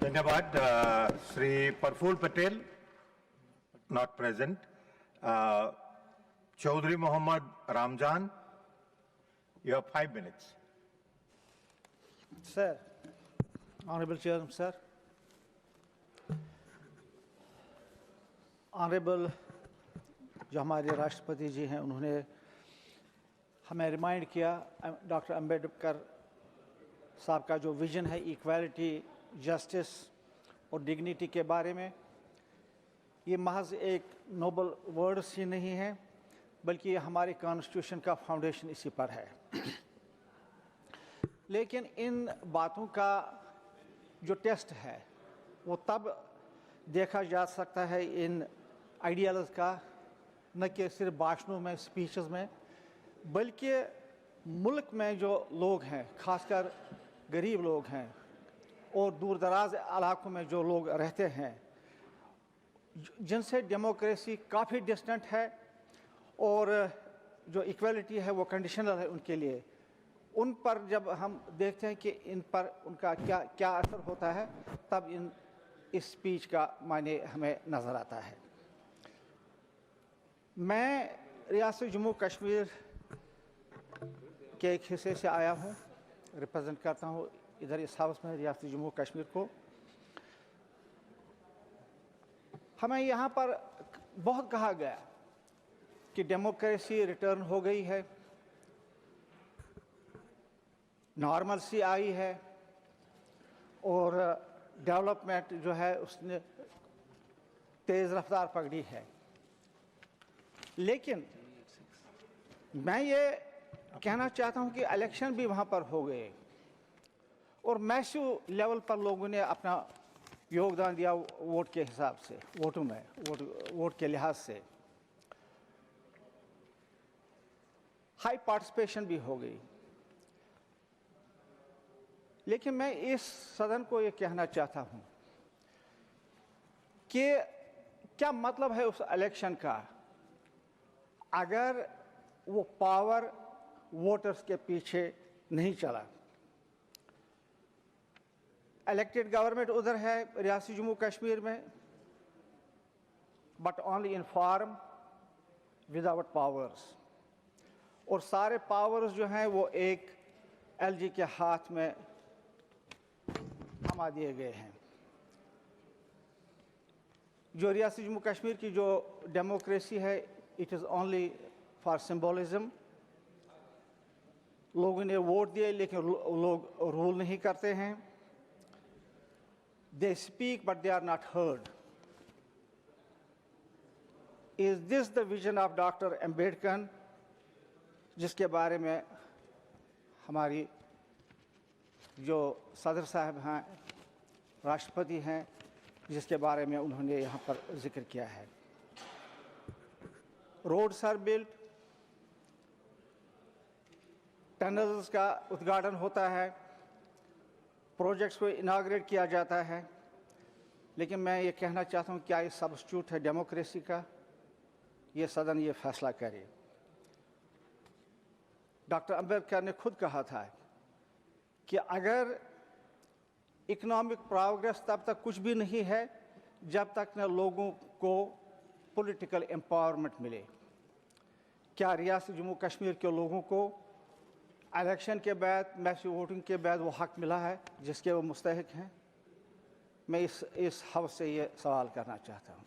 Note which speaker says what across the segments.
Speaker 1: धन्यवाद। Shri Praful Patel not present. Chaudhry Mohammad Ramjan, you have 5 minutes.
Speaker 2: Sir, Honorable Chairman, sir, Honorable जो हमारे राष्ट्रपति जी हैं उन्होंने हमें रिमाइंड किया डॉक्टर अंबेडकर साहब का जो विजन है इक्वालिटी, जस्टिस और डिग्निटी के बारे में, ये महज एक नोबल वर्ड्स ही नहीं है बल्कि ये हमारे कॉन्स्टिट्यूशन का फाउंडेशन इसी पर है। लेकिन इन बातों का जो टेस्ट है वो तब देखा जा सकता है इन आइडियाल्स का, न कि सिर्फ भाषणों में, स्पीचेस में, बल्कि मुल्क में जो लोग हैं, खासकर गरीब लोग हैं और दूर दराज इलाकों में जो लोग रहते हैं जिनसे डेमोक्रेसी काफ़ी डिस्टेंट है और जो इक्वलिटी है वो कंडीशनल है उनके लिए, उन पर जब हम देखते हैं कि इन पर उनका क्या असर होता है तब इस स्पीच का मायने हमें नज़र आता है। मैं रियासत जम्मू कश्मीर के एक हिस्से से आया हूँ, रिप्रेजेंट करता हूँ इधर इस हाउस में रियासत जम्मू कश्मीर को। हमें यहाँ पर बहुत कहा गया कि डेमोक्रेसी रिटर्न हो गई है, नॉर्मलसी आई है और डेवलपमेंट जो है उसने तेज़ रफ्तार पकड़ी है। लेकिन मैं ये कहना चाहता हूँ कि इलेक्शन भी वहाँ पर हो गए और मैसिव लेवल पर लोगों ने अपना योगदान दिया वोट के हिसाब से, वोटों में वोट के लिहाज से हाई पार्टिसिपेशन भी हो गई। लेकिन मैं इस सदन को ये कहना चाहता हूँ कि क्या मतलब है उस इलेक्शन का अगर वो पावर वोटर्स के पीछे नहीं चला। इलेक्टेड गवर्नमेंट उधर है रियासत जम्मू कश्मीर में, but only in form without powers, और सारे पावर्स जो हैं वो एक एलजी के हाथ में थमा दिए गए हैं। जो रियासत जम्मू कश्मीर की जो डेमोक्रेसी है it is only for symbolism. लोगों ने वोट दिए लेकिन लोग रूल नहीं करते हैं। They speak but they are not heard. Is this the vision of Dr. Ambedkar जिसके बारे में हमारी जो सदर साहब हैं, राष्ट्रपति हैं, जिसके बारे में उन्होंने यहाँ पर जिक्र किया है? रोड्स आर बिल्ट, टनल्स का उद्घाटन होता है, प्रोजेक्ट्स को इनाग्रेट किया जाता है, लेकिन मैं ये कहना चाहता हूँ क्या ये सब्स्टिट्यूट है डेमोक्रेसी का? ये सदन ये फैसला करे। डॉक्टर अंबेडकर ने खुद कहा था कि अगर इकोनॉमिक प्रोग्रेस तब तक कुछ भी नहीं है जब तक न लोगों को पॉलिटिकल एम्पावरमेंट मिले। क्या रियासत जम्मू कश्मीर के लोगों को इलेक्शन के बाद, मैसिव वोटिंग के बाद वो हक मिला है जिसके वो मुस्तहिक हैं? मैं इस हाउस से ये सवाल करना चाहता हूँ।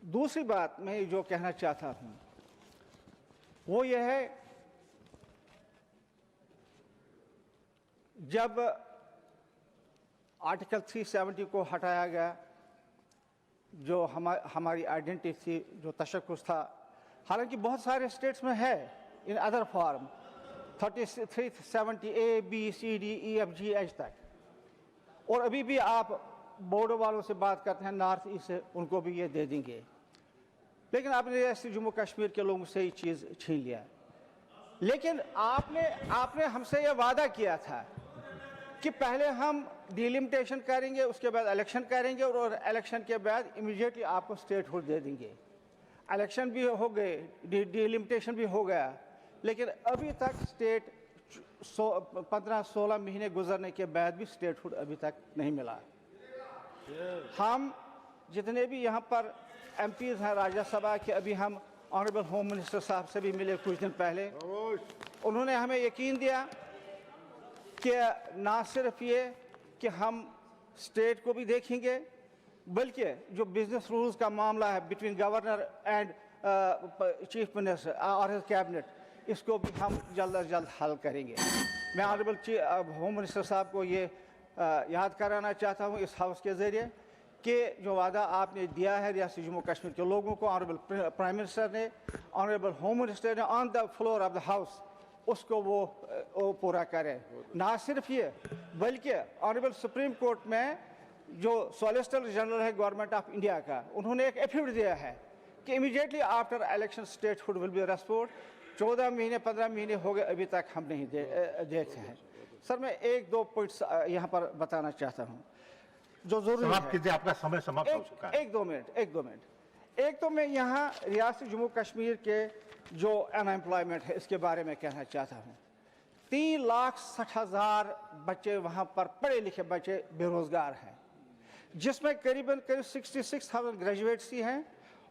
Speaker 2: दूसरी बात मैं जो कहना चाहता हूँ वो ये है, जब आर्टिकल 370 को हटाया गया, जो हमारी आइडेंटिटी थी, जो तशक्कुस था, हालांकि बहुत सारे स्टेट्स में है in other form 370 A, B, C, D, E, F, G, H तक, और अभी भी आप बोर्डो वालों से बात करते हैं नॉर्थ ईस्ट से, उनको भी ये दे देंगे। लेकिन आपने रियासत जम्मू कश्मीर के लोगों से ये चीज़ छीन लिया। लेकिन आपने हमसे ये वादा किया था कि पहले हम डिलिमिटेशन करेंगे, उसके बाद इलेक्शन करेंगे और इलेक्शन के बाद इमीडिएटली आपको स्टेट हुड दे देंगे। इलेक्शन भी हो गए, डिलिमिटेशन भी हो गया, लेकिन अभी तक 15-16 महीने गुजरने के बाद भी स्टेटहुड अभी तक नहीं मिला। हम जितने भी यहाँ पर एमपीज हैं राज्यसभा के, अभी हम ऑनरेबल होम मिनिस्टर साहब से भी मिले कुछ दिन पहले, उन्होंने हमें यकीन दिया कि ना सिर्फ ये कि हम स्टेट को भी देखेंगे, बल्कि जो बिजनेस रूल्स का मामला है between governor and chief minister और हिज कैबिनेट, इसको भी हम जल्द अज जल्द हल करेंगे। मैं ऑनरेबल होम मिनिस्टर साहब को ये याद कराना चाहता हूँ इस हाउस के ज़रिए कि जो वादा आपने दिया है रियासत जम्मू कश्मीर के लोगों को, ऑनरेबल प्राइम मिनिस्टर ने, ऑनरेबल होम मिनिस्टर ने on the floor of the house, उसको वो पूरा करें। ना सिर्फ ये बल्कि ऑनरेबल सुप्रीम कोर्ट में जो सॉलिसिटर जनरल है गवर्नमेंट ऑफ इंडिया का, उन्होंने एक एफिडेविट दिया है कि immediately after election statehood will be restored. 14 महीने 15 महीने हो गए, अभी तक हम नहीं देखते हैं। सर मैं 1-2 पॉइंट्स यहाँ पर बताना चाहता हूँ जो जरूरी
Speaker 1: समाप्त कीजिए, आपका समय समाप्त हो चुका है।
Speaker 2: 1-2 मिनट। एक तो मैं यहाँ रियासत जम्मू कश्मीर के जो अनएम्प्लॉयमेंट है इसके बारे में कहना चाहता हूँ। 3,60,000 बच्चे वहाँ पर पढ़े लिखे बच्चे बेरोजगार हैं, जिसमें करीब 66,000 ग्रेजुएट्स ही हैं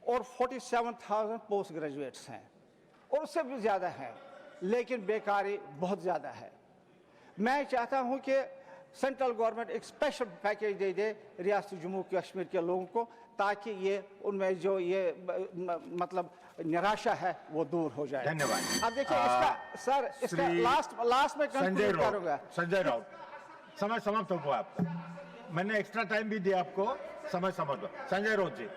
Speaker 2: और 47,000 पोस्ट ग्रेजुएट्स हैं, और उससे भी ज़्यादा है, लेकिन बेकारी बहुत ज़्यादा है। मैं चाहता हूँ कि सेंट्रल गवर्नमेंट एक स्पेशल पैकेज दे दे रियासत जम्मू कश्मीर के लोगों को, ताकि ये उनमें जो ये मतलब निराशा है वो दूर हो जाए।
Speaker 1: धन्यवाद।
Speaker 2: अब देखिए इसका लास्ट में कंक्लूड करूंगा।
Speaker 1: संजय राउत, समय समाप्त हो गया आपका, मैंने एक्स्ट्रा टाइम भी दिया आपको, समय समाप्त हो। संजय राउत जी।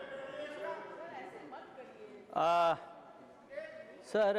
Speaker 3: सर